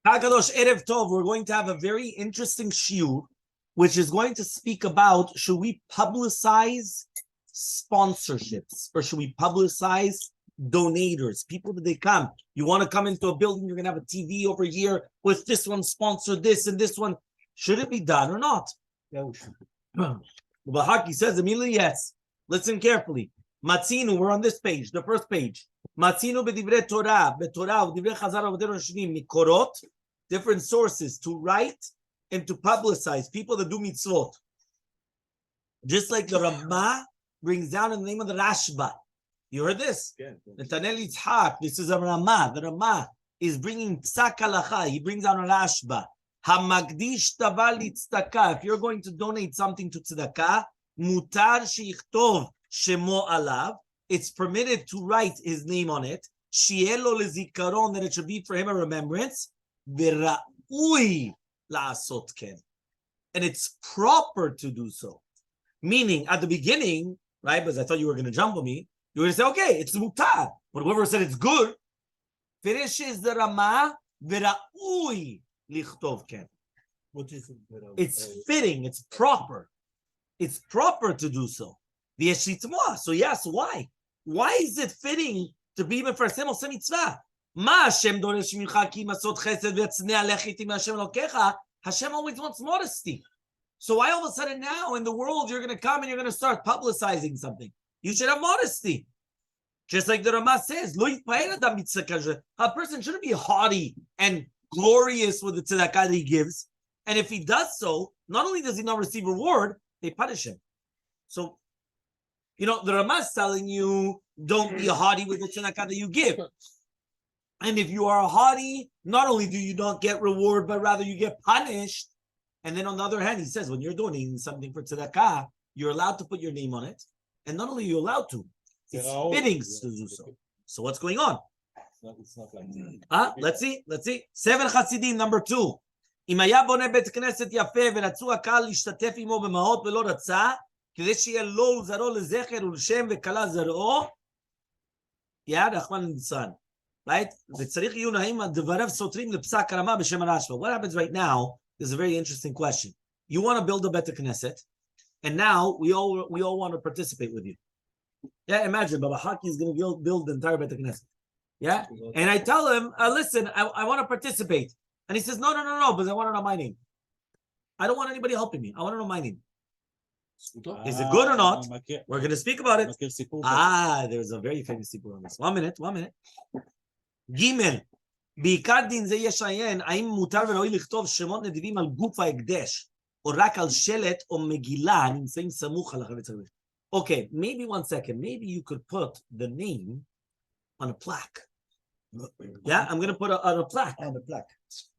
Hakadosh Erev Tov, we're going to have a very interesting shiur, which is going to speak about, should we publicize sponsorships or should we publicize donators, people that they come. You want to come into a building, you're going to have a TV over here with this one sponsored this and this one. Should it be done or not? Bahaki says immediately yes. Listen carefully. Matzinu, we're on this page, the first page. Matzinu b'divrei Torah, b'Torah, b'divrei Chazal, b'divrei Rishonim, mikorot, different sources to write and to publicize people that do mitzvot. Just like the Rabbi brings down in the name of the Rashba. You heard this? Netanel Yitzhak, this is a Ramah. The Ramah is bringing psak halacha. He brings down a Rashba. Hamagdish taval tzedakah. If you're going to donate something to tzedakah, mutar sheichtov shemo alav. It's permitted to write his name on it. Shielo lezikaron, that it should be for him a remembrance. V'ra'ui la'asot ken. And it's proper to do so. Meaning, at the beginning, right, because I thought you were going to jump on me, you were going to say, okay, it's mutar. But whoever said it's good, finishes the Ramah, v'ra'ui lichtov ken. It's fitting, it's proper. It's proper to do so. So yes, why? Why is it fitting to be mefarsim oseh mitzvah? Ma Hashem doresh mincha ki masot chesed v'tznei alech iti Hashem elokecha. Hashem always wants modesty. So why all of a sudden now in the world you're going to come and you're going to start publicizing something? You should have modesty. Just like the Ramah says, a person shouldn't be haughty and glorious with the tzedakah that he gives. And if he does so, not only does he not receive reward, they punish him. So, you know, the Ramah is telling you, don't be haughty with the tzedakah that you give. And if you are haughty, not only do you not get reward, but rather you get punished. And then on the other hand, he says, when you're doing something for tzedakah, you're allowed to put your name on it. And not only are you allowed to, it's fitting to do so. So what's going on? It's not like that. Let's see. Seven Chassidim, number 2. אם היה בונה בית כנסת יפה ורצו הקהל להשתתף עמו במעות ולא רצה, כדי שיהיה לו ולזרעו לזכר ולשם וכלה זרעו, רחמן ליצלן. Right? וצריך עיון האם דבריו סותרים לפסק הרמה בשם הרשב"א. What happens right now is a very interesting question. You want to build a Bet Knesset, and now we all want to participate with you. Yeah, imagine Baba Haki is going to build the entire Bet Knesset. Yeah, and I tell him, listen, I want to participate. And he says, no, because I want to know my name. I don't want anybody helping me. I want to know my name. Is it good or not? We're going to speak about it. There's a very famous sipur on this. 1 minute. ג' בעיקר דין זה יש עיין, האם מותר וראוי לכתוב שמות נדיבים על גוף ההקדש, או רק על שלט או מגילה הנמצאים סמוך על החפץ הקדוש. Okay, maybe 1 second. Maybe you could put the name on a plaque. Yeah, I'm going to put on a plaque. On the plaque.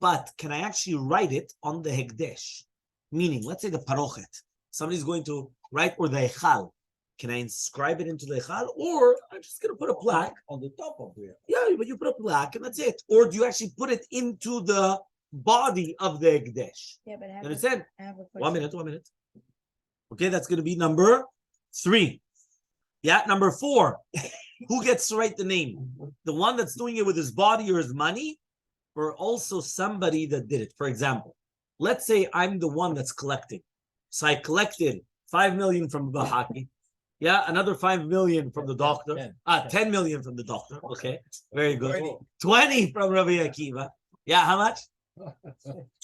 But can I actually write it on the Hekdesh? Meaning, let's say the Parochet. Somebody's going to write, or the Hechal. Can I inscribe it into the Hechal? Or I'm just going to put a plaque. On the top of it. Yeah, but you put a plaque and that's it. Or do you actually put it into the body of the Hekdesh? Yeah, but I You understand? have a 1 minute. Okay, that's going to be number 3. Yeah, number 4. Who gets to write the name? The one that's doing it with his body or his money? Or also somebody that did it? For example, let's say I'm the one that's collecting. So I collected 5 million from Bahaki. Yeah, another 5 million from the doctor. 10 million from the doctor. Okay, very good. 20 from Rabbi Akiva. Yeah, how much?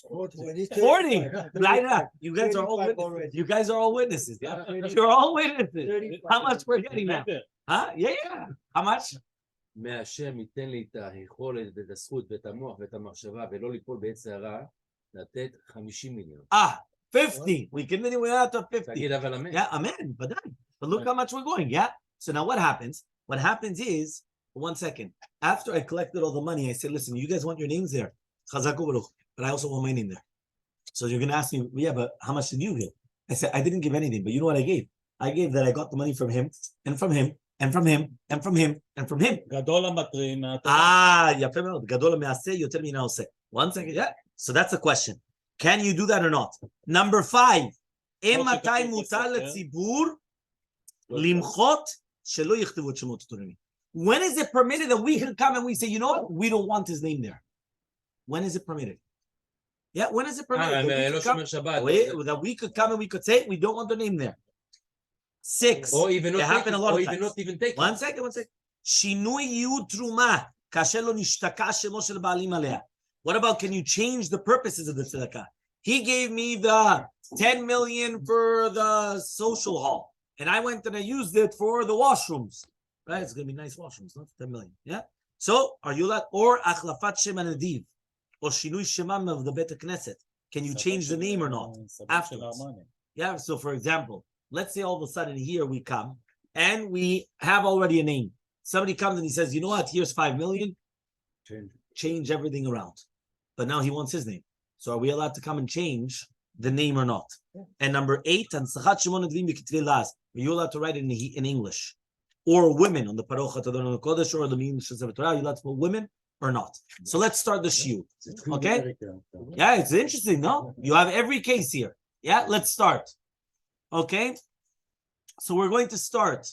40. Right. You guys are all witnesses. You guys are all witnesses. Yeah, you're all witnesses. How much we're getting now? Huh? Yeah. How much? מהשם ייתן לי את היכולת ואת הזכות ואת המוח ואת המחשבה ולא ליפול בעץ הרע, לתת 50 מיליון. 50. We can anyway out to 50. תגיד אבל אמן. Yeah, amen. But look how much we're going. Yeah. So now what happens? What happens is, 1 second. After I collected all the money, I said, listen, you guys want your names there. Chazaku Baruch. But I also want my name there. So you're going to ask me, yeah, but how much did you give? I said, I didn't give anything, but you know what I gave? I gave that I got the money from him and from him and from him and from him and from him. גדול המטרים. יפה מאוד. גדול המעשה יותר מן העושה. 1 second. Yeah. So that's the question. Can you do that or not? Number 5. מתי מותר לציבור למחות שלא יכתבו את שמות התורמים? When is it permitted that we can come and we say, you know what? We don't want his name there. when is it permitted? Yeah, when is it permitted? לא שומר שבת. That we could come and we could say, we don't want the name there. 6. Or even not happened a lot of even times. not even take One second. שינוי ייעוד תרומה, כאשר לא נשתקע שמו של בעלים עליה. What about, can you change the purposes of the tzedakah? He gave me the 10 million for the social hall, and I went and I used it for the washrooms. Right? It's going to be nice washrooms, not 10 million. Yeah? So, are you allowed? Or achlafat shem hanediv, or shinui shemam of the Bet Knesset. Can you change the name or not? Afterwards. Yeah, so for example, let's say all of a sudden here we come, and we have already a name. Somebody comes and he says, you know what, here's 5 million. Change everything around. But now he wants his name. So are we allowed to come and change the name or not? Yeah. And number 8, are you allowed to write it in English? Or women on the Parochat or the Kodesh or the English of the Torah, are you allowed to put women or not? So let's start the shiur. Okay? Yeah, it's interesting, no? You have every case here. Yeah, let's start. Okay? So we're going to start.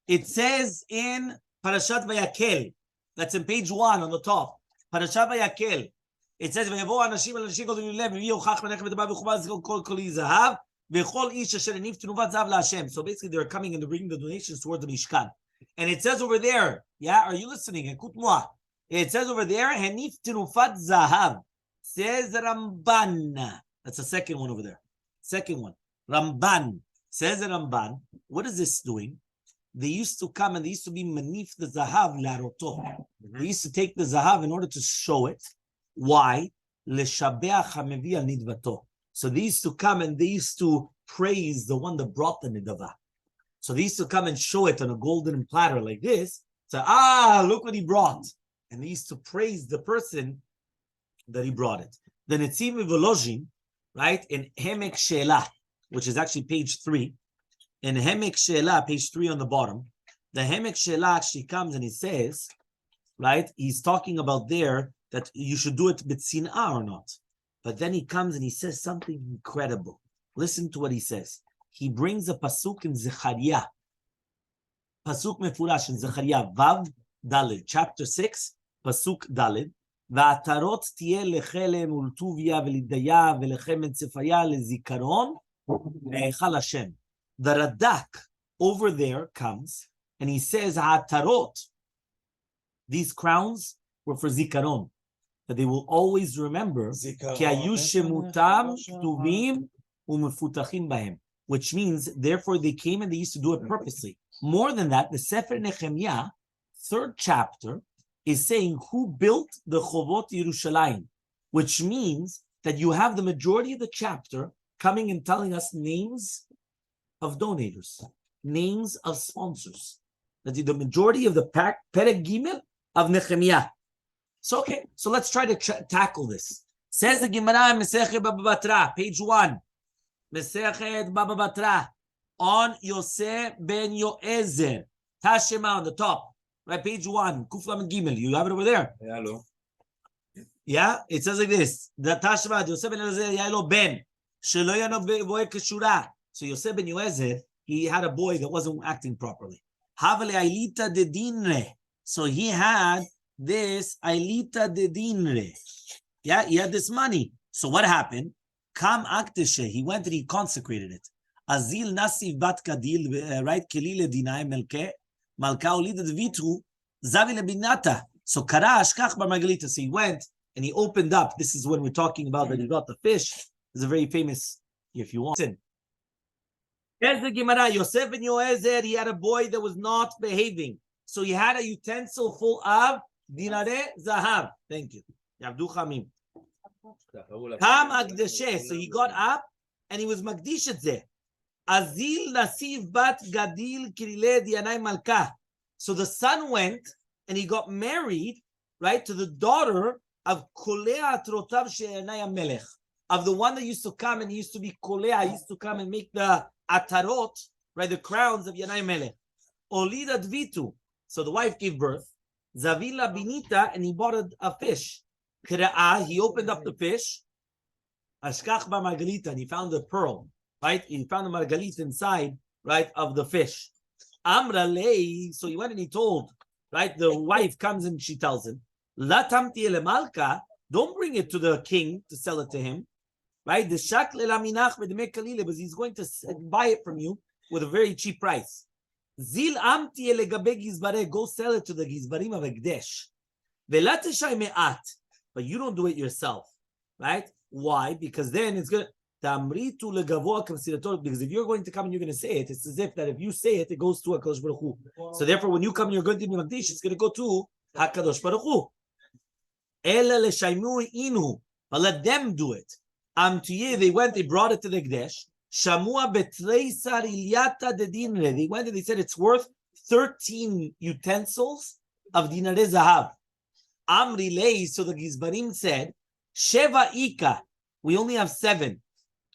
It says in Parashat Vayakel, that's in page 1 on the top. Parashat Vayakel. It says, ויבואו אנשים אל אנשים גדולים לב, ויהיו הוכח מנחם ודבר וחובה כל כלי זהב, וכל איש אשר הניף תנובת זהב להשם. So basically they're coming and they're bringing the donations towards the Mishkan. And it says over there, yeah, are you listening? Écoute moi. It says over there, הניף תנופת זהב. Says Ramban. That's the second one over there. Second one. Ramban. Says Ramban. What is this doing? They used to come and they used to be manif the zahav laroto. They used to take the zahav in order to show it. Why? Leshabeach hamevi al nidvato. So they used to come and they used to praise the one that brought the nidava. So they used to come and show it on a golden platter like this. So, look what he brought. And they used to praise the person that he brought it. Then it's even Volozhin, right? In Hemek Shelah, which is actually page 3. In Hemek Shelah, page 3 on the bottom, the Hemek Shelah actually comes and he says, right? He's talking about there that you should do it b'tzin'ah or not. But then he comes and he says something incredible. Listen to what he says. He brings a pasuk in Zechariah. Pasuk mefurash in Zechariah, Vav Daled, chapter 6, pasuk Daled. והעטרות תהיה לחלם ולטוביה ולדיה ולחם צפיה לזיכרון להיכל השם. The Radak over there comes and he says, העטרות, these crowns were for zikaron, that they will always remember, כי היו שמותם כתובים ומפותחים בהם, which means, therefore they came and they used to do it purposely. More than that, the Sefer Nehemiah, 3rd chapter, is saying who built the Chovot Yerushalayim, which means that you have the majority of the chapter coming and telling us names of donators, names of sponsors. That the majority of the Perek Gimel of Nehemiah. So okay, so let's try to tackle this. Says the Gemara in Mesechet Baba Batra, page 1. Mesechet Baba Batra on Yosef ben Yoezer. Tashema on the top. Right, page 1, Kuf Lamed Gimel. You have it over there. Hello. Yeah, it says like this. The Tashma, Yosef ben Yoezer, Yaelo ben, Shelo Yano Voe Keshura. So Yosef ben Yoezer, he had a boy that wasn't acting properly. Havale Ailita de Dinre. So he had this Ailita de Dinre. Yeah, he had this money. So what happened? Kam Akteshe, he went and he consecrated it. Azil Nasiv Bat Kadil, right? Kelile Dinai Melke. Malka Olida Vitru, Zavi Lebinata. So Kara Ashkach Bar Margalita. So he went and he opened up. This is when we're talking about that he got the fish. It's a very famous, if you want. Here's the Gemara. Yosef ben Yoezer, he had a boy that was not behaving. So he had a utensil full of dinare zahav. Thank you. Yavdu Chamim. Kam Agdeshe. So he got up and he was Magdish at there. Azil Nasiv Bat Gadil Kirile Dianai Malka. So the son went and he got married, right, to the daughter of Kolea Trotav She'enai Melech, of the one that used to come and he used to be Kolea, used to come and make the atarot, right, the crowns of Yanai Melech. Olida Dvitu. So the wife gave birth. Zavila Binita, and he bought a fish. Kra'ah, he opened up the fish. Ashkach Bar Margalita, and he found a pearl. Right? He found the margalit inside, right, of the fish. Amra lei, so he went and he told, right, the wife comes and she tells him, La tamti ele malka, Don't bring it to the king to sell it to him, right? The shak lelaminach bedme kalile, because he's going to buy it from you with a very cheap price. Zil amti elegabe gizbare, go sell it to the gizbarim of Ekdesh. Velateshay me'at, but you don't do it yourself, right? Why? Because then it's going to tamritu legavoa considator. Because if you're going to come and you're going to say it, it's as if that if you say it, it goes to HaKadosh Baruch Hu. So therefore, when you come and you're going to be Magdish, it's going to go to HaKadosh Baruch Hu. Ela leshaymu inu, but let them do it. They went, they brought it to the Ekdesh. Shamua betreisar ilyata de dinre. They went and they said it's worth 13 utensils of dinare zahav. Amri lei, so the Gizbarim said, Sheva ika, we only have 7.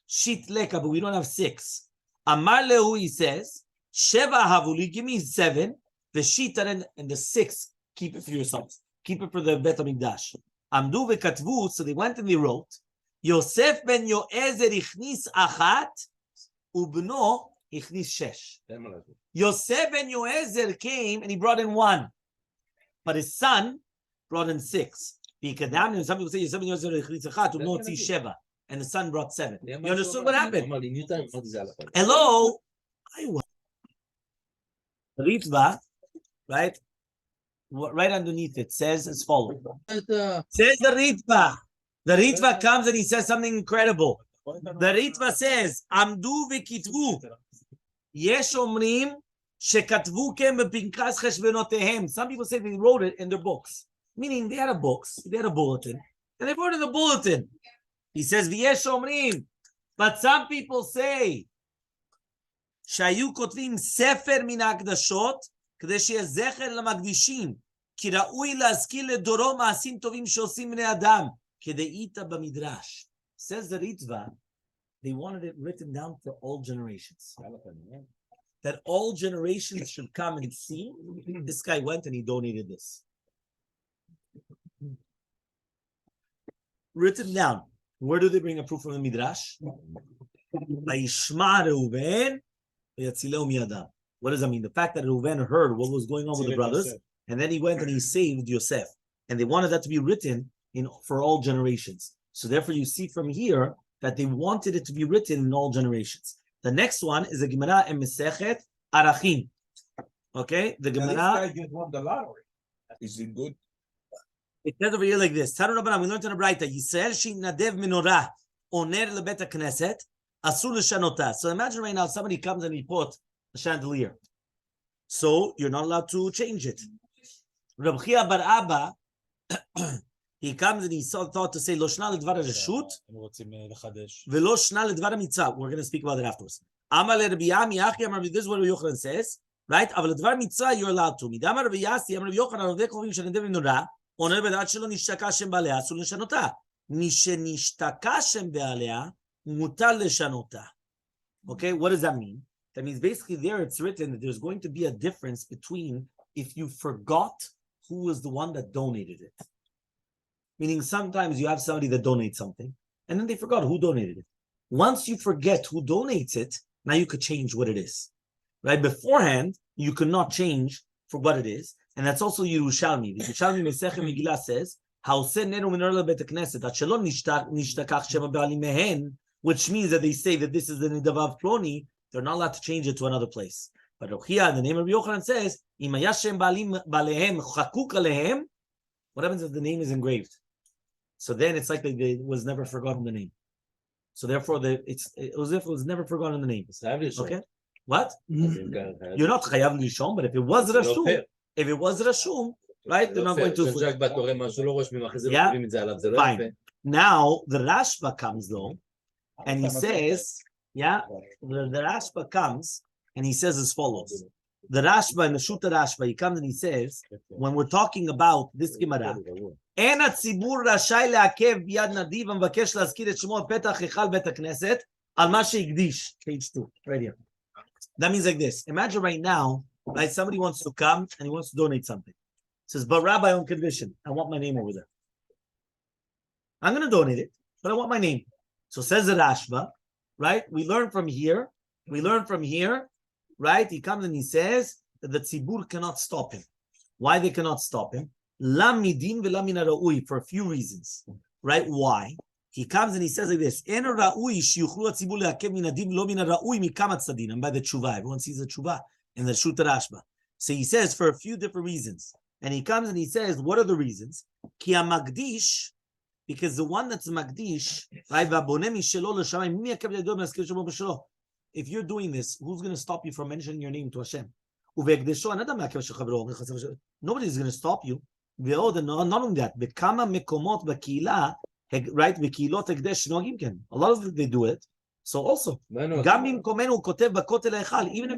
Shit leka, but we don't have 6. Amar lehu, he says, Sheva havuli, give me 7. The shit and the 6, keep it for yourselves. Keep it for the Bet HaMikdash. Amdu vekatvu, so they went and they wrote, Yosef ben Yoezer ichnis achat, ubno ichnis shesh. Yosef ben Yoezer came and he brought in 1, but his son brought in 6. Because some people say Yosef ben Yoezer ichnis achat, ubno tzis sheva, and the son brought 7. You understood what happened? Hello, Ritva, right? Right underneath it says as follows. Says the Ritva. The Ritva comes and he says something incredible. The Ritva says, Amdu v'kitvu. Yesh omrim shekatvu kem b'pinkas cheshbenotehem. Some people say they wrote it in their books. Meaning they had a books, they had a bulletin, and they wrote in the bulletin. He says, V'yesh omrim. But some people say, Shayu kotvim sefer min ha'akdashot, כדי שיהיה זכר למקדישים, כי ראוי להזכיר לדורו מעשים טובים שעושים בני אדם, כדאית במדרש. Says the Ritva, they wanted it written down for all generations. That all generations should come and see, this guy went and he donated this. Written down. Where do they bring a proof from the Midrash? וישמע ראובן ויצילהו מידם. What does that mean? The fact that Reuven heard what was going on with the brothers, and then he went and he saved Yosef. And they wanted that to be written for all generations. So therefore you see from here that they wanted it to be written in all generations. The next one is the Gemara in Mesechet Arachim. Okay? The Gemara... This guy just won the lottery. Is it good? It says over here like this. We learned in the Braita, Yisrael she'nadev menorah oner lebet HaKnesset asur l'shanotah. So imagine right now somebody comes and he put a chandelier. So you're not allowed to change it. Rabbi Chia bar Abba, he comes and he thought to say, Lo shna ledvar reshut, velo shna ledvar mitzvah. We're going to speak about it afterwards. Amaleh Rabbi Yami Achi, this is what Rabbi Yochanan says, right? Aval ledvar mitzvah you're allowed to. Midam Rabbi Yasi, Rabbi Yochanan, Roveh kovim shenadev menorah, oner bedat shelo nishtaka shem ba'alea, asur l'shanotah. Mishenishtaka shem ba'alea, mutar l'shanotah. Okay, what does that mean? That means basically there it's written that there's going to be a difference between if you forgot who was the one that donated it. Meaning sometimes you have somebody that donates something and then they forgot who donated it. Once you forget who donates it, now you could change what it is. Right? Beforehand, you could not change for what it is. And that's also Yerushalmi. The Yerushalmi Mesechet Megillah says, which means that they say that this is the Nidavav Ploni, they're not allowed to change it to another place. But here, the name of Yochanan says, what happens if the name is engraved? So then it's like it was never forgotten the name. So therefore, it's as if it was never forgotten the name. Okay? What? You're not chayav lishon, but if it was rashum, right? They're not going to. Yeah. Fine. Now the Rashba comes though, and he says. Yeah, the Rashba comes and he says as follows. The Rashba in the Shuta Rashba, he comes and he says, when we're talking about this Gemara, En hatzibur rashai le'akev biyad nadiv v'mvakesh להזכיר את שמו בפתח היכל בית הכנסת על מה שהקדיש. Page 2, right here. That means like this. Imagine right now, like somebody wants to come and he wants to donate something. Says, but Rabbi, on condition, I want my name over there. I'm going to donate it, but I want my name. So says the Rashba, right? We learn from here, right? He comes and he says that the tzibur cannot stop him. Why they cannot stop him? Lam midin ve'lam min ha'ra'ui, for a few reasons. right? Why? He comes and he says like this, "En ra'ui shiuchlu hatzibur le'akev minadim lo min ra'ui mikam tzaddim." And by the tshuva, everyone sees the tshuva in the Shuta Rashba. So he says for a few different reasons. And he comes and he says, what are the reasons? Ki ha-magdish, because the one that's magdish, right? If you're doing this, who's going to stop you from mentioning your name to Hashem? Nobody's going to stop you. Not only that, right? A lot of them, they do it. So also, even if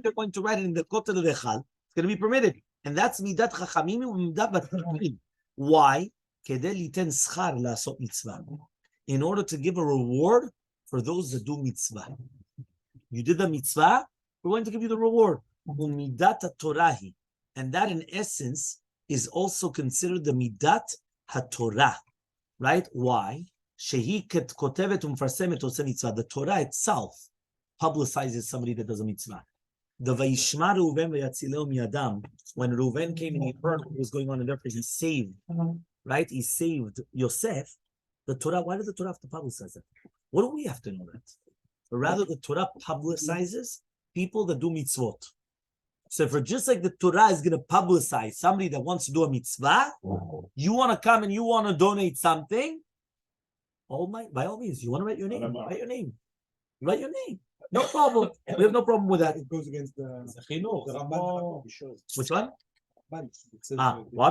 they're going to write it in the Kotel Hechal, it's going to be permitted. And that's midat chachamim u'midat batachim. Why? In order to give a reward for those that do mitzvah. You did the mitzvah, we're going to give you the reward. U'midat ha'torahi. And that in essence is also considered the midat ha'torah. Right? Why? The Torah itself publicizes somebody that does a mitzvah. The Vayishma Reuven v'yatzileu mi'adam, when Reuven came and he heard what was going on, and therefore he saved, right? He saved Yosef. The Torah, why does the Torah have to publicize it? What do we have to know that? But rather, the Torah publicizes people that do mitzvot. So for just like the Torah is going to publicize somebody that wants to do a mitzvah, you want to come and you want to donate something, by all means, you want to write your name, write your name. Write your name. No problem. We have no problem with that. It goes against the Which one? 1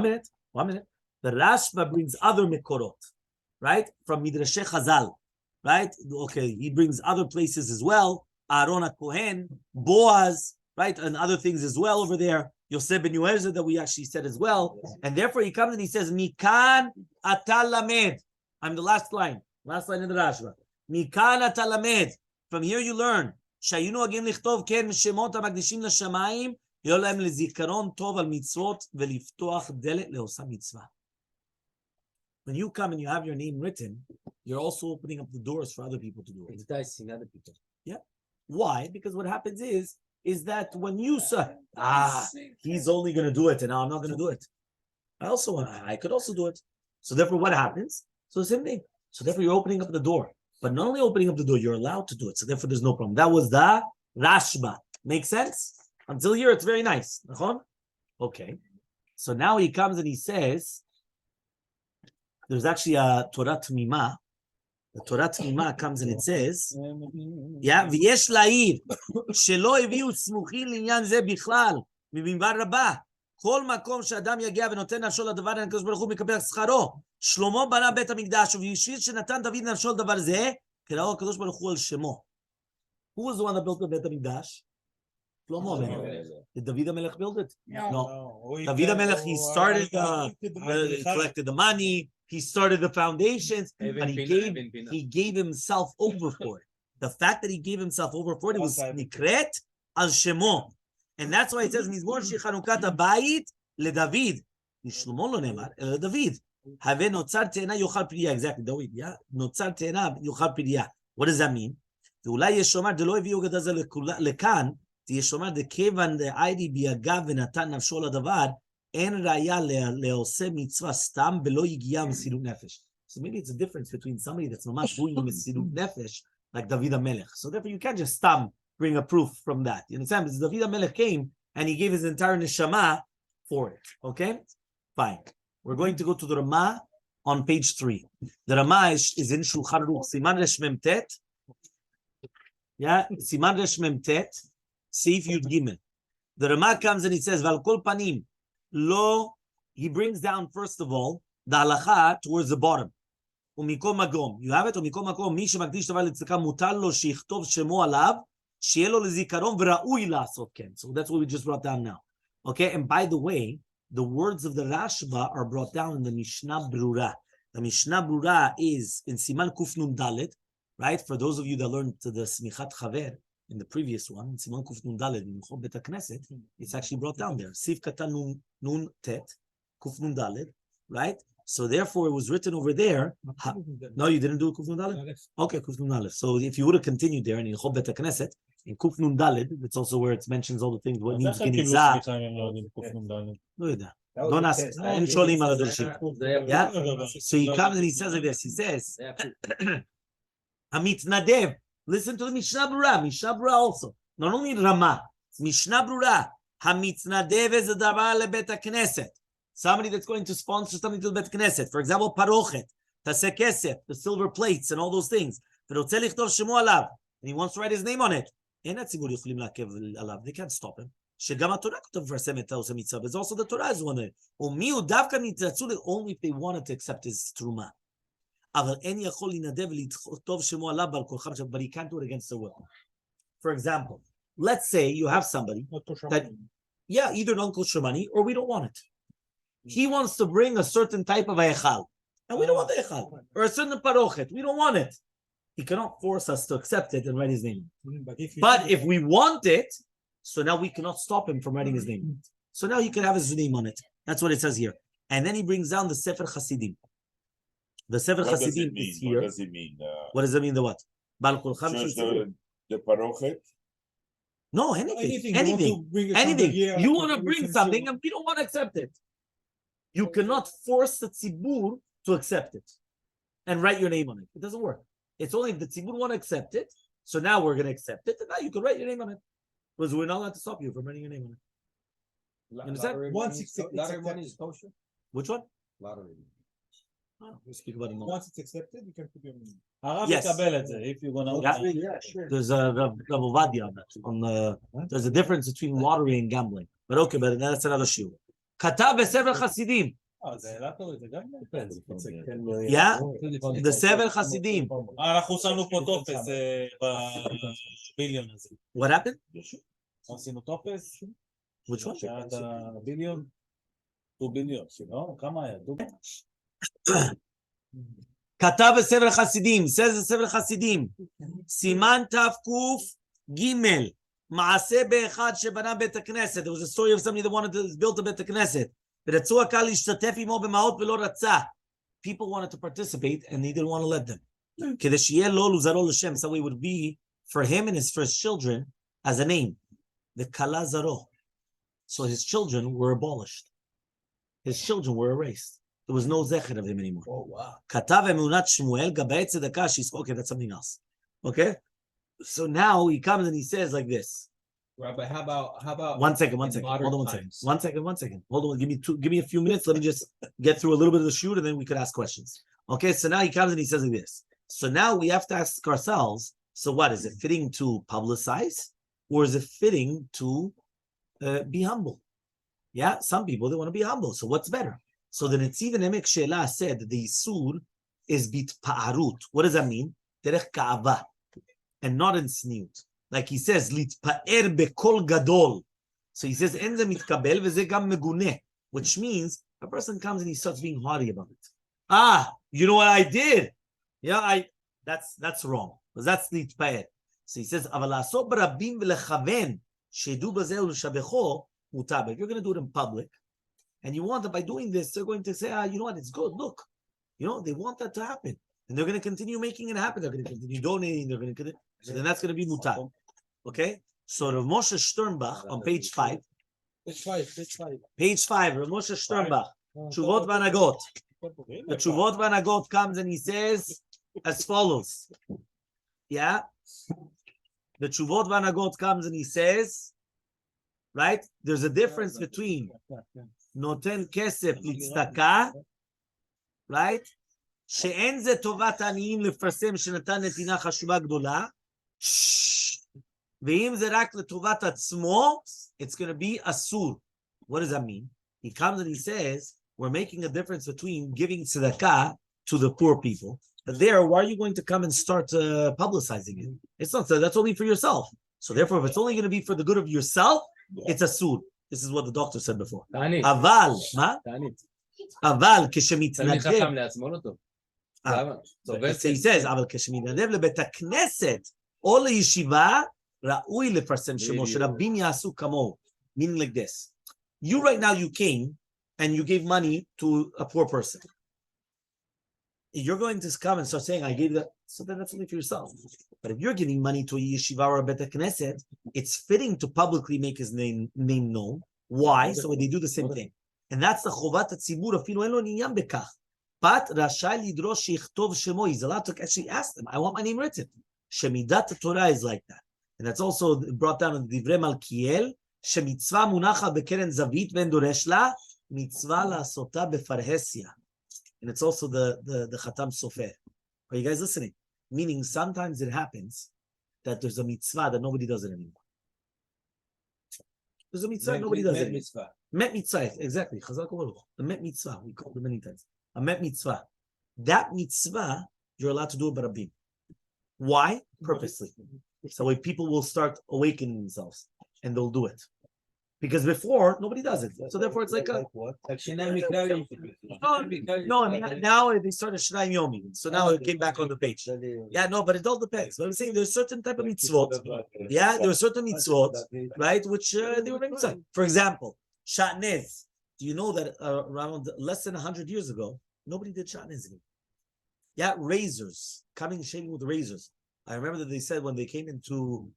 minute. 1 minute. The Rashba brings other Mekorot, right? From Midrashei Chazal, right? Okay, he brings other places as well. Aaron HaKohen, Boaz, right? And other things as well over there. Yosef ben Yoezer that we actually said as well. And therefore he comes and he says, Mikan ata lamed. I'm the last line in the Rashba. Mikan ata lamed. From here you learn. שהיינו נוהגים לכתוב כן שמות המקדישים לשמיים, יהיו להם לזיכרון טוב על מצוות ולפתוח דלת לעושה מצווה. When you come and you have your name written, you're also opening up the doors for other people to do it. Enticing other people. Yeah. Why? Because what happens is that when you say, he's only going to do it and now I'm not going to do it. I could also do it. So therefore what happens? So the same thing. So therefore you're opening up the door. But not only opening up the door, you're allowed to do it. So therefore, there's no problem. That was the Rashba. Make sense? Until here, it's very nice. Okay. So now he comes and he says, there's actually a Torah Tmima. The Torah Tmima comes and it says, v'yesh la'ir, shelo eviu tzmuchin l'inyan ze bichlal, mibimbar rabah. כל מקום שאדם יגיע ונותן נפשו לדבר, הקדוש ברוך הוא מקבל שכרו. שלמה בנה בית המקדש, ובשביל שנתן דוד נפשו לדבר זה, קראו הקדוש ברוך הוא על שמו. Who was the one that built the בית המקדש? שלמה. Did David HaMelech build it? No. David HaMelech, he started, he collected the money, he started the foundations, and he gave himself over for it. The fact that he gave himself over for it was nikret al shemo. And that's why it says, Mizmor shechanukat habayit leDavid. Shlomo lo nemar, leDavid. Have notzar te'ena yochal priya. Exactly, David. Yeah, notzar te'ena yochal priya. What does that mean? ואולי יש לומר, דלא הביאו גד הזה לכאן, יש לומר, דכיוון דאיידי ביגע ונתן נפשו לדבר, אין ראיה לעושה מצווה סתם, ולא יגיע מסירות נפש. So maybe it's a difference between somebody that's ממש doing מסירות נפש, like David HaMelech. So therefore you can't just stam bring a proof from that. You understand? Because David HaMelech came and he gave his entire neshama for it. Okay? Fine. We're going to go to the Ramah on page 3. The Ramah is in Shulchan Aruch, Siman Resh Mem Tet. Yeah, Siman Resh Mem Tet, Seif Yud Gimel. The Ramah comes and he says, Val Kol Panim, Lo, he brings down, first of all, the halacha towards the bottom. Umikol Magom. You have it? Umikol Magom, Mi shemakdish davar letzedaka mutar lo sheichtov shemo alav, שיהיה לו לזיכרון וראוי לעשות כן. So that's what we just brought down now. Okay, and by the way, the words of the Rashba are brought down in the Mishnah Brura. The Mishnah Brura is in Siman Kuf Nun Dalet, right? For those of you that learned the Smichat Chaver in the previous one, in Siman Kuf Nun Dalet, in Chol Bet HaKnesset, it's actually brought down there. Sif Katan Nun Tet, Kuf Nun Dalet, right? So therefore, it was written over there. No, you didn't do Kuf Nun Dalet? Okay, Kuf Nun Dalet. So if you would have continued there in Chol Bet HaKnesset, in Kuf Nun Daled, it's also where it mentions all the things. What means Genizah? No, Don't ask. אין שואלים על הדורשים. Yeah? So he comes and he says like this. He says, המתנדב. Listen to the Mishnah Brura. Mishnah Brura also. Not only Rama. Mishnah Brura. המתנדב איזה דבר לבית הכנסת. Somebody that's going to sponsor something to the Bet Knesset. For example, parochet, taseh kesef, the silver plates and all those things. ורוצה לכתוב שמו עליו. And he wants to write his name on it. אין הציבור יכולים לעכב עליו. They can't stop him. שגם התורה כתוב מפרסם את העושה מצווה. But also the Torah is one. ומי הוא דווקא נתרצו only if they wanted to accept his תרומה. אבל אין יכול לנדב ולכתוב שמו עליו בעל כורחם, but he can't do it against the will. For example, let's say you have somebody that, yeah, either don't kosher money or we don't want it. He wants to bring a certain type of Hechal, and we don't want the Hechal, or a certain parochet. We don't want it. He cannot force us to accept it and write his name. But if we want it, so now we cannot stop him from writing his name. So now he can have his name on it. That's what it says here. And then he brings down the Sefer Hasidim. The Sefer Hasidim is here. What does it mean? What does it mean? The what? The parochet? No, anything. You want to bring something and we don't want to accept it. You cannot force the tzibur to accept it and write your name on it. It doesn't work. It's only if the tzibur want to accept it. So now we're going to accept it, and now you can write your name on it. Because we're not allowed to stop you from writing your name on it. You understand? Lottery money is kosher. Which one? Lottery. We speak about it more. Once it's accepted, you can put your name. Yes. If you're gonna. Yeah, sure. There's a Rav Ovadia on that. There's a difference between lottery and gambling. But okay, but that's another shiur. Katav בספר חסידים. Yeah, the seven חסידים. אנחנו שמנו פה טופס בביליון הזה. What happened? עשינו טופס. Which one? שעד הביליון. 2 ביליון. כמה היה? כתב בספר חסידים, says the ספר חסידים, סימן תק"ג, מעשה באחד שבנה בית הכנסת. There was a story of somebody that wanted to build a בית הכנסת. ורצו הקהל להשתתף עמו במעות ולא רצה. People wanted to participate and they didn't want to let them. כדי שיהיה לו לזרו לשם, so it would be for him and his first children as a name. וכלה זרו. So his children were abolished. His children were erased. There was no zecher of him anymore. Oh, wow. כתב אמונת שמואל, גבאי צדקה, she's okay, that's something else. Okay? So now he comes and he says like this. Rabbi, how about One second. Hold on one second. Hold on, give me a few minutes. Let me just get through a little bit of the shoot and then we could ask questions. Okay, so now he comes and he says like this. So now we have to ask ourselves, so what, is it fitting to publicize? Or is it fitting to be humble? Yeah, some people, they want to be humble. So what's better? So the Netziv and Emek Shelah said that the Isur is bitpa'arut. What does that mean? Derech ka'ava. And not in sniut. Like he says, litpa'er bekol gadol. So he says, en ze mitkabel veze gam meguneh. Which means, a person comes and he starts being haughty about it. Ah, you know what I did? Yeah, that's wrong. Because that's litpa'er. So he says, aval la'asot barabim v'lechaven shedu bazeh u'shabecho mutab. If you're going to do it in public, and you want that by doing this, they're going to say, you know what, it's good. Look, they want that to happen. And they're going to continue making it happen. They're going to continue donating. So then that's going to be mutar. Okay? So Rav Moshe Sternbach on page 5. Page 5, Rav Moshe Sternbach. Tshuvot Vanagot. The Tshuvot Vanagot comes and he says as follows. Yeah? The Tshuvot Vanagot comes and he says, right? There's a difference between נותן כסף לצדקה, right? שאין זה טובת העניים לפרסם שנתן נתינה חשובה גדולה, ואם זה רק לטובת עצמו, it's going to be אסור. What does that mean? He comes and he says, we're making a difference between giving tzedakah to the poor people. But there, why are you going to come and start publicizing it? It's not, that's only for yourself. So therefore, if it's only going to be for the good of yourself, it's asur. This is what the doctor said before. אבל, מה? אבל כשמתנדב... So he says, אבל כשמתנדב לבית הכנסת או לישיבה, ראוי לפרסם שמו, שרבים יעשו כמוהו. Meaning like this. You right now, you came and you gave money to a poor person. You're going to come and start saying, I gave that, so then that's only for yourself. But if you're giving money to a yeshiva or a bet knesset, it's fitting to publicly make his name known. Why? So they do the same thing. And that's the chovat hatzibur, afilu en lo inyan bekach. But Rashai lidrosh shichtov shemo. He's allowed to actually ask them, I want my name written. Shemidat Torah is like that. And that's also brought down in Divrei Malkiel. Shemitzvah munacha bekeren zavit ben doresh la, mitzvah la'asota befarhesia. And it's also the Chatam Sofer. Are you guys listening? Meaning sometimes it happens that there's a mitzvah that nobody does it anymore. There's a mitzvah, nobody does it. Met mitzvah, exactly. The met mitzvah, we call it many times. A met mitzvah. That mitzvah, you're allowed to do it barabim. Why? Purposely. So way people will start awakening themselves and they'll do it. Because before, nobody does it. So therefore it's like a... No, I mean, now they started Shnayim Yomi. So now it came back on the page. Yeah, no, but it all depends. But I'm saying there's certain type of mitzvot. Yeah, there were certain mitzvot, right, which they were mitzvot. For example, Shatnez. Do you know that around less than 100 years ago, nobody did Shatnez anymore? Yeah, razors, coming shaving with razors. I remember that they said when they came into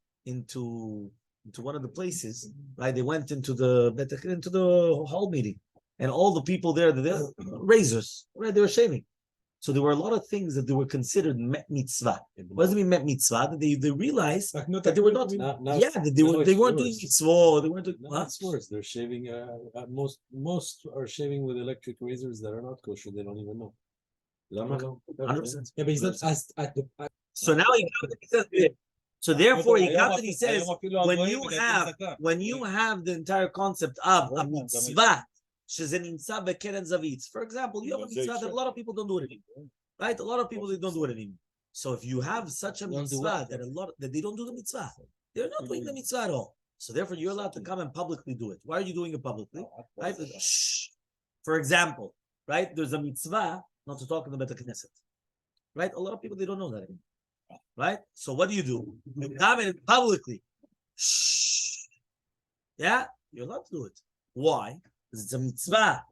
one of the places, right? They went into the hall meeting, and all the people there, they're razors, right? They were shaving. So there were a lot of things that they were considered met mitzvah. What does it mean met mitzvah? That they realized that they were not. That they weren't doing mitzvah. They weren't doing. It's worse. They're shaving. Most are shaving with electric razors that are not kosher. They don't even know. 100%. Yeah, but he's not asked at the. So now he says. So therefore, he comes and he says, when you have the entire concept of a mitzvah, for example, you have a mitzvah that a lot of people don't do it anymore, right? A lot of people, they don't do it anymore. So if you have such a mitzvah that they don't do the mitzvah, they're not doing the mitzvah at all. So therefore, you're allowed to come and publicly do it. Why are you doing it publicly? Right? For example, right? There's a mitzvah not to talk in the Beit Knesset. Right? A lot of people, they don't know that anymore. Right? So what do? You come in publicly. Shh. Yeah? You're allowed to do it. Why? Because it's a mitzvah.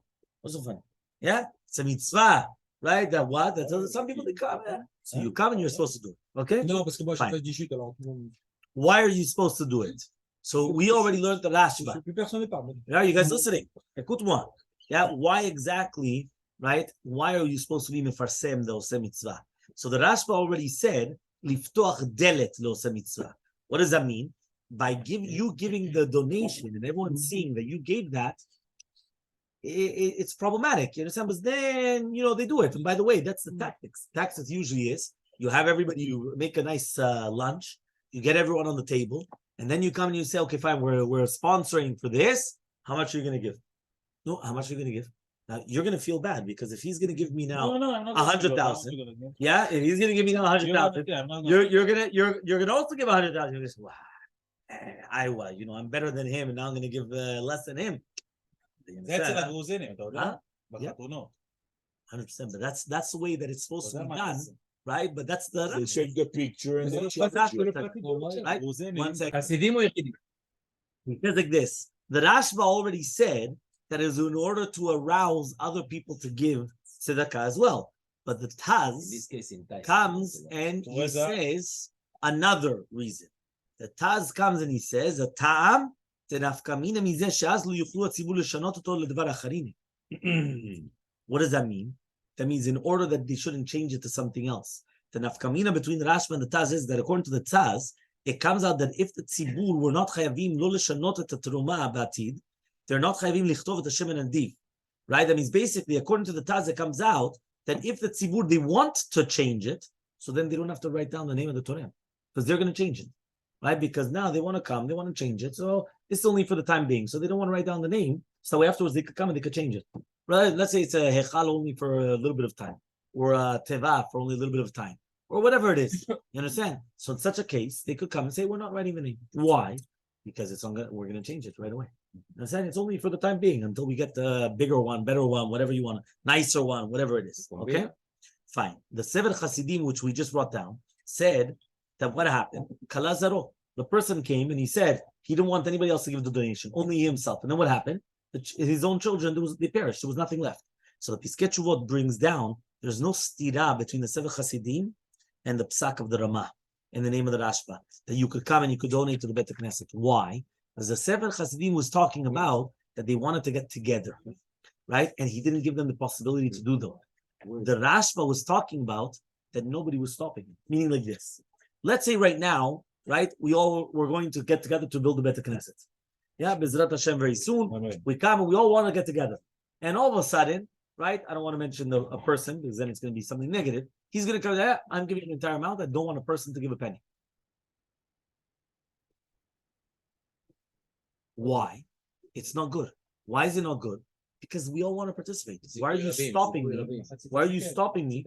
What's so funny? Yeah? It's a mitzvah. Right? That what? That some people, they come. Yeah? So you come and you're supposed to do it. Okay? No, parce que moi, Fine. je fais du chute, alors. Why are you supposed to do it? So we already learned the Rashba. Plus personne ne parle. Yeah, you guys listening? Écoute-moi. Yeah, why exactly, right? Why are you supposed to be mefarsem the oseh mitzvah? So the Rashba already said, liftoach delet leoseh mitzvah. What does that mean? By giving the donation and everyone seeing that you gave that, it's problematic. You understand? But then, they do it. And by the way, that's the tactics. Tactics usually is, you have everybody, you make a nice lunch, you get everyone on the table, and then you come and you say, okay, fine, we're sponsoring for this. How much are you going to give? No, how much are you going to give? Now you're going to feel bad because if he's going to give me now 100,000, yeah, if he's going to give me now 100,000, you're going to also give 100,000. You're going to say, wow, I'm better than him, and now I'm going to give less than him. That's a Gruzini, yeah. 100%, but that's the way that it's supposed to be done. Right, but that's the. They shake the picture and then right. 1 second. He says like this: the Rashba already said that is in order to arouse other people to give tzedakah as well. But the Taz comes and he says another reason. The Taz comes and he says, "A ta'am tenafkamina mizeh she'az lo yuchlu hatzibur leshanot oto ledvar acharim." What does that mean? That means in order that they shouldn't change it to something else. The nafkamina between the Rashba and the Taz is that according to the Taz, it comes out that if the tzibur were not chayavim lo leshanot et teruma batid, they're not chayavim lichtov et Hashem and div. Right? That means basically, according to the Taz, it comes out that if the tzibur, they want to change it, so then they don't have to write down the name of the Torah. Because they're going to change it. Right? Because now they want to come, they want to change it. So it's only for the time being. So they don't want to write down the name. So afterwards they could come and they could change it. Right? Let's say it's a Hechal only for a little bit of time, or a Teva for only a little bit of time, or whatever it is. You understand? So in such a case, they could come and say, we're not writing the name. Why? Because we're going to change it right away. You understand? It's only for the time being until we get the bigger one, better one, whatever you want, nicer one, whatever it is. Okay? Fine. The Sefer Chasidim, which we just brought down, said that what happened? Kalazaro. The person came and he said he didn't want anybody else to give the donation, only he himself. And then what happened? His own children, they perished. There was nothing left. So the Piskei Teshuvot brings down, there's no stira between the Sefer Chasidim and the Psak of the Ramah in the name of the Rashba, that you could come and you could donate to the Beit Knesset. Why? Because the Sefer Chasidim was talking about that they wanted to get together. right? And he didn't give them the possibility to do them. The Rashba was talking about that nobody was stopping him, meaning like this. Let's say right now, right, we all were going to get together to build the Beit Knesset. Yeah, Bezrat Hashem very soon. Amen. We come and we all want to get together. And all of a sudden, right, I don't want to mention a person because then it's going to be something negative. He's going to come there, I'm giving an entire amount. I don't want a person to give a penny. Why? It's not good. Why is it not good? Because we all want to participate. Why are you stopping me? Why are you stopping me?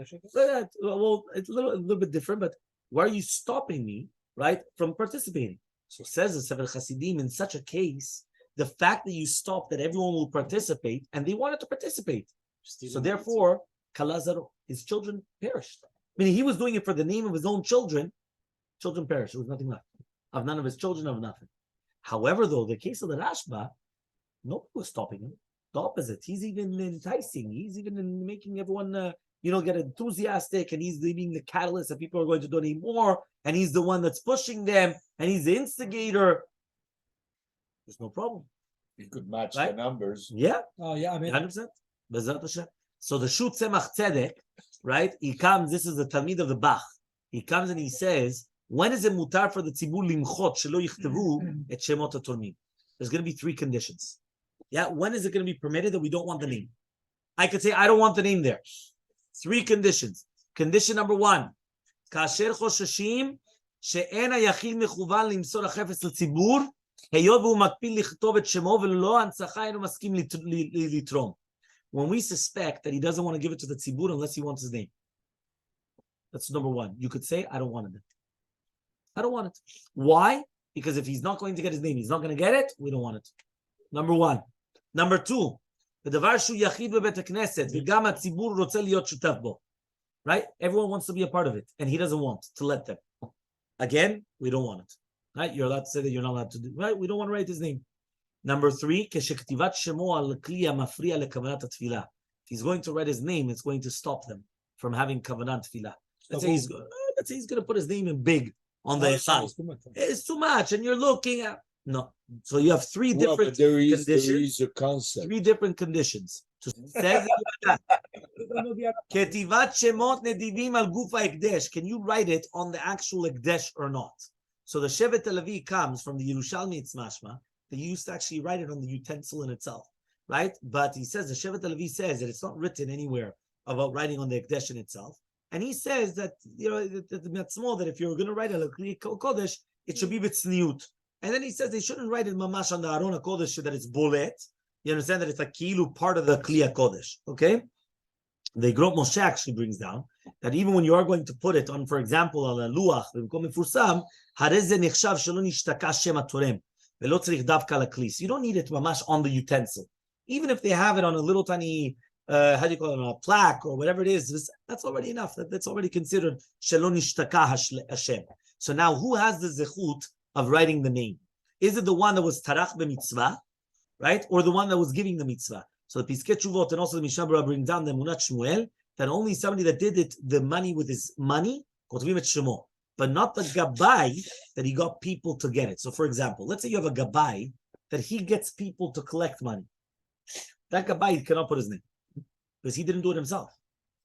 Well, it's a little bit different, but why are you stopping me, right, from participating? So says the Sefer Chasidim, in such a case, the fact that you stop that everyone will participate, and they wanted to participate. So therefore, Kalazar, his children perished. Meaning he was doing it for the name of his own children. Children perished. There was nothing left. Of none of his children, of nothing. However, though, the case of the Rashba, nobody was stopping him. The opposite. He's even enticing. He's even making everyone, get enthusiastic, and he's being the catalyst that people are going to donate more, and he's the one that's pushing them, and he's the instigator. There's no problem. You could match Right? the numbers. Yeah. Oh, yeah, I mean, 100%. Bezrat Hashem. So the Shut Tzemach Tzedek, right? He comes, this is the Talmid of the Bach. He comes and he says, when is it mutar for the tzibur limchot shelo yichtavu et shemot hatormim? There's going to be 3 conditions. Yeah, when is it going to be permitted that we don't want the name? I could say, I don't want the name there. 3 conditions. Condition number 1, כאשר חוששים שאין היחיד מכוון למסור החפץ לציבור, היות והוא מקפיד לכתוב את שמו וללא הנצחה אינו מסכים לתרום. When we suspect that he doesn't want to give it to the tzibur unless he wants his name. That's number 1. You could say, I don't want it. I don't want it. Why? Because if he's not going to get his name, he's not going to get it, we don't want it. Number 1. Number 2, בדבר שהוא יחיד בבית הכנסת, וגם הציבור רוצה להיות שותף בו. Right? Everyone wants to be a part of it, and he doesn't want to let them. Again, we don't want it. Right? You're allowed to say that you're not allowed to do. Right? We don't want to write his name. Number 3, כשכתיבת שמו על כלי המפריע לכוונת התפילה. If he's going to write his name, it's going to stop them from having כוונת תפילה. Let's say he's going to put his name in big on the Hechal. It's too much, and you're looking at... No. So you have 3 different conditions. There is a concept. 3 different conditions. Says כתיבת שמות נדיבים על גוף ההקדש. Can you write it on the actual Ekdesh or not? So the Shevet Levi comes from the Yerushalmi, it's mashma. They used to actually write it on the utensil in itself, right? But he says, the Shevet Levi says that it's not written anywhere about writing on the Ekdesh in itself. And he says that, that if you're going to write a Kli Kodesh, it should be b'tzniut. And then he says they shouldn't write it mamash on the Aron HaKodesh that it's bolet. You understand that it's like kilu part of the Kli Kodesh, okay? The Grot Moshe actually brings down that even when you are going to put it on, for example, on a luach, במקום מפורסם, הרי זה נחשב שלא נשתקע שם התורם, ולא צריך דווקא לכלי. So you don't need it mamash on the utensil. Even if they have it on a little tiny, how do you call it, on a plaque or whatever it is, that's already enough. That's already considered שלא נשתקע השם. So now who has the zechut of writing the name? Is it the one that was tarach b'mitzvah, right? Or the one that was giving the mitzvah? So the Piskei Teshuvot and also the Mishnah Berurah bring down the Emunat Shmuel that only somebody that did it, the money with his money, kotvim et shemo, but not the gabai that he got people to get it. So for example, let's say you have a gabai that he gets people to collect money. That gabai cannot put his name because he didn't do it himself.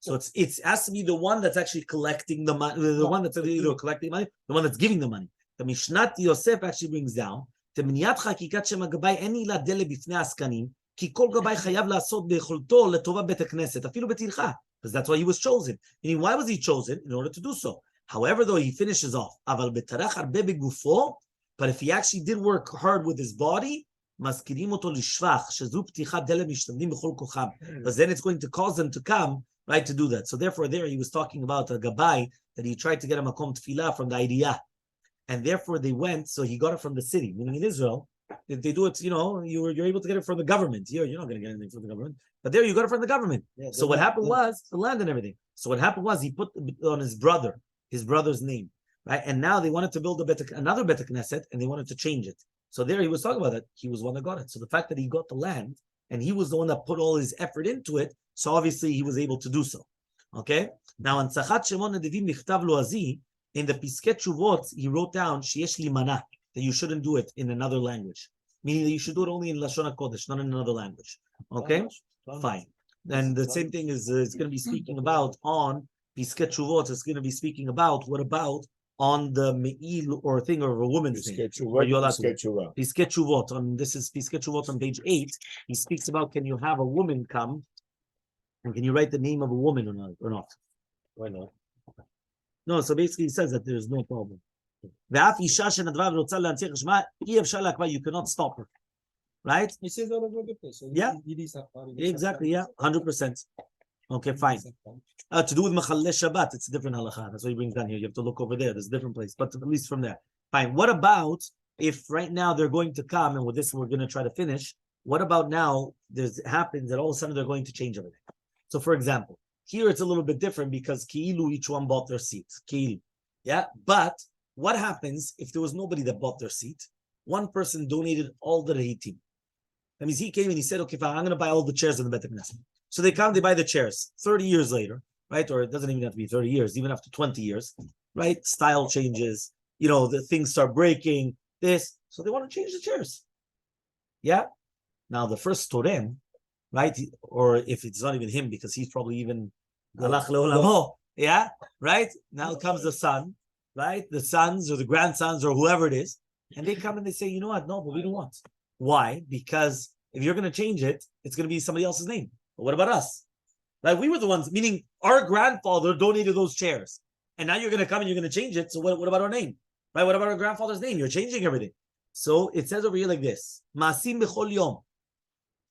So it has to be the one that's actually collecting the money, the one that's either collecting money, the one that's giving the money. The Mishnat Yosef actually brings down the מניעת חקיקת שם הגבאי אין עילה דלה בפני העסקנים, כי כל גבאי חייב לעשות ביכולתו לטובת בית הכנסת, אפילו בטרחה, because that's why he was chosen. Meaning, why was he chosen? In order to do so. However, though, he finishes off, אבל בטרח הרבה בגופו, but if he actually did work hard with his body, מזכירים אותו לשבח, שזו פתיחת דלה משתמדים בכל כוחם, because then it's going to cause them to come, right, to do that. So therefore, there he was talking about a gabbai, that he tried to get a makom tefillah from the idea. And therefore they went, so he got it from the city. Meaning in Israel, if they do it, you're able to get it from the government. Here, you're not going to get anything from the government. But there you got it from the government. Yeah, so what happened was, the land and everything. So what happened was he put on his brother's name, right? And now they wanted to build another Bet Knesset, and they wanted to change it. So there he was talking about that. He was one that got it. So the fact that he got the land, and he was the one that put all his effort into it, so obviously he was able to do so. Okay? Now, in Tzachat Shemon Nedivim Nichtav Loazi, in the Piskei Teshuvot, he wrote down sheyesh limana, that you shouldn't do it in another language, meaning that you should do it only in Lashon HaKodesh, not in another language. Okay? Fine. And the same thing is it's going to be speaking about on Pisket Shuvot. It's going to be speaking about what about on the Me'il or thing of a woman's name. Pisket Shuvot. On this is Pisket Shuvot on page 8. He speaks about can you have a woman come and can you write the name of a woman or not? Why not? No, so basically he says that there's no problem. You cannot stop her. Right? He says all over the place. Yeah. Exactly, yeah. 100%. Okay, fine. To do with Mechaleh Shabbat, it's a different halakha. That's what he brings down here. You have to look over there. There's a different place, but at least from there. Fine. What about if right now they're going to come, and with this we're going to try to finish. What about now it happens that all of a sudden they're going to change everything? So for example, here it's a little bit different because Ki'ilu, each one bought their seat. Ki'ilu. Yeah? But what happens if there was nobody that bought their seat? One person donated all the reitim. That means he came and he said, okay, fine, I'm going to buy all the chairs in the Beit HaKnesset. So they come, they buy the chairs. 30 years later, right? Or it doesn't even have to be 30 years, even after 20 years, right? Style changes, the things start breaking, this. So they want to change the chairs. Yeah? Now the first Torem, right? Or if it's not even him, because he's probably even Alach Le'olamo, yeah? Right? Now comes the son, right? The sons or the grandsons or whoever it is. And they come and they say, you know what? No, but we don't want. Why? Because if you're going to change it, it's going to be somebody else's name. But what about us? Like we were the ones, meaning our grandfather donated those chairs. And now you're going to come and you're going to change it. So what about our name? Right? What about our grandfather's name? You're changing everything. So it says over here like this. Ma'asim b'chol yom.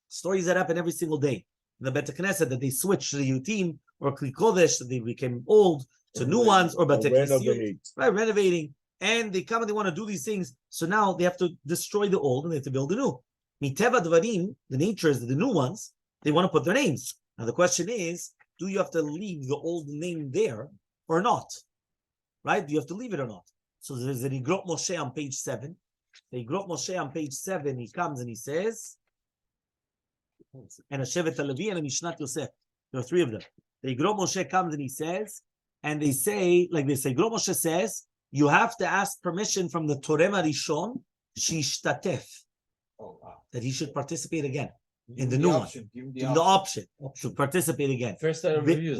Stories that happen every single day. In the Beit HaKnesset, that they switched to the Yutim or Kli Kodesh, that they became old to new ones, or Beit HaKnesset. Right, renovating. And they come and they want to do these things. So now they have to destroy the old and they have to build the new. Miteva Dvarim, the nature is that the new ones, they want to put their names. Now the question is, do you have to leave the old name there or not? Right? Do you have to leave it or not? So there's an Igrot Moshe on page 7. The Igrot Moshe on page 7, he comes and he says, and a Shevet HaLevi and a Mishnat Yosef. There are 3 of them. The Igrot Moshe comes and he says, and they say, like this, Igrot Moshe says, you have to ask permission from the Torem HaRishon, Shishtatef, that he should participate again in the new one. Give him the option to participate again. First time reviews.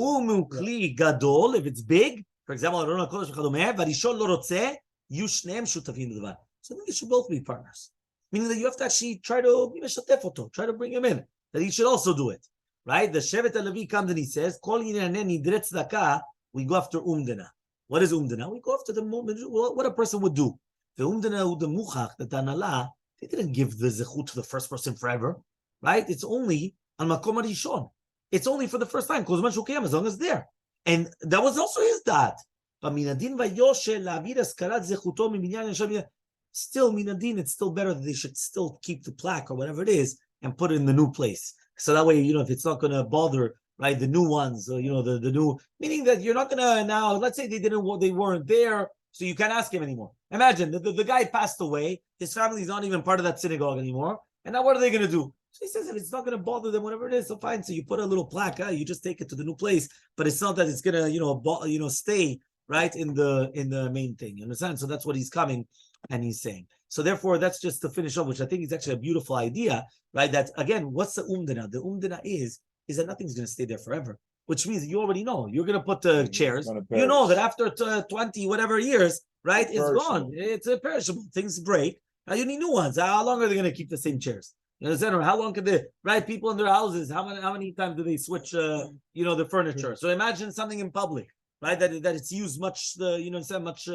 Gadol, if it's big, for example, Aron HaKodesh v'chadomeh, v'Harishon lo rotzeh, you shneim shutafim l'davar. So then they should both be partners. Meaning that you have to actually try to bring him in, that he should also do it. Right? The Shevet HaLevi comes and he says, Kol yinyaneh nidret tzedakah, we go after umdana. What is umdana? We go after the moment, what a person would do. The umdana, the muchach, the tanala, they didn't give the zechut to the first person forever, right? It's only on makom harishon. It's only for the first time, as long as it's there. And that was also his dad. But minadin vayoshe la'avir askarat zechuto miminyan yeshav. Still, minadin, it's still better that they should still keep the plaque or whatever it is and put it in the new place. So that way, if it's not going to bother, right, the new ones, the new, meaning that you're not going to now, let's say they weren't there, so you can't ask him anymore. Imagine, the guy passed away, his family's not even part of that synagogue anymore, and now what are they going to do? So he says, if it's not going to bother them, whatever it is, so fine, so you put a little plaque, you just take it to the new place, but it's not that it's going to, stay, right, in the main thing, you understand? So that's what he's coming and he's saying. So therefore, that's just to finish off, which I think is actually a beautiful idea, right? That again, what's the umdana? The umdana is that nothing's going to stay there forever, which means you already know you're going to put the chairs. You know that after 20 whatever years, right, it's gone. It's a perishable. Things break. Now you need new ones. How long are they going to keep the same chairs? You understand? Or how long can they? Right, people in their houses. How many times do they switch? The furniture. So imagine something in public, right? That it's used much. Much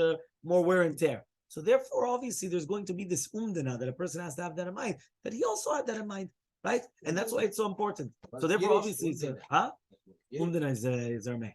more wear and tear. So therefore, obviously, there's going to be this umdana that a person has to have that in mind, that he also had that in mind, right? And that's why it's so important. So therefore, obviously, umdana is Armeh.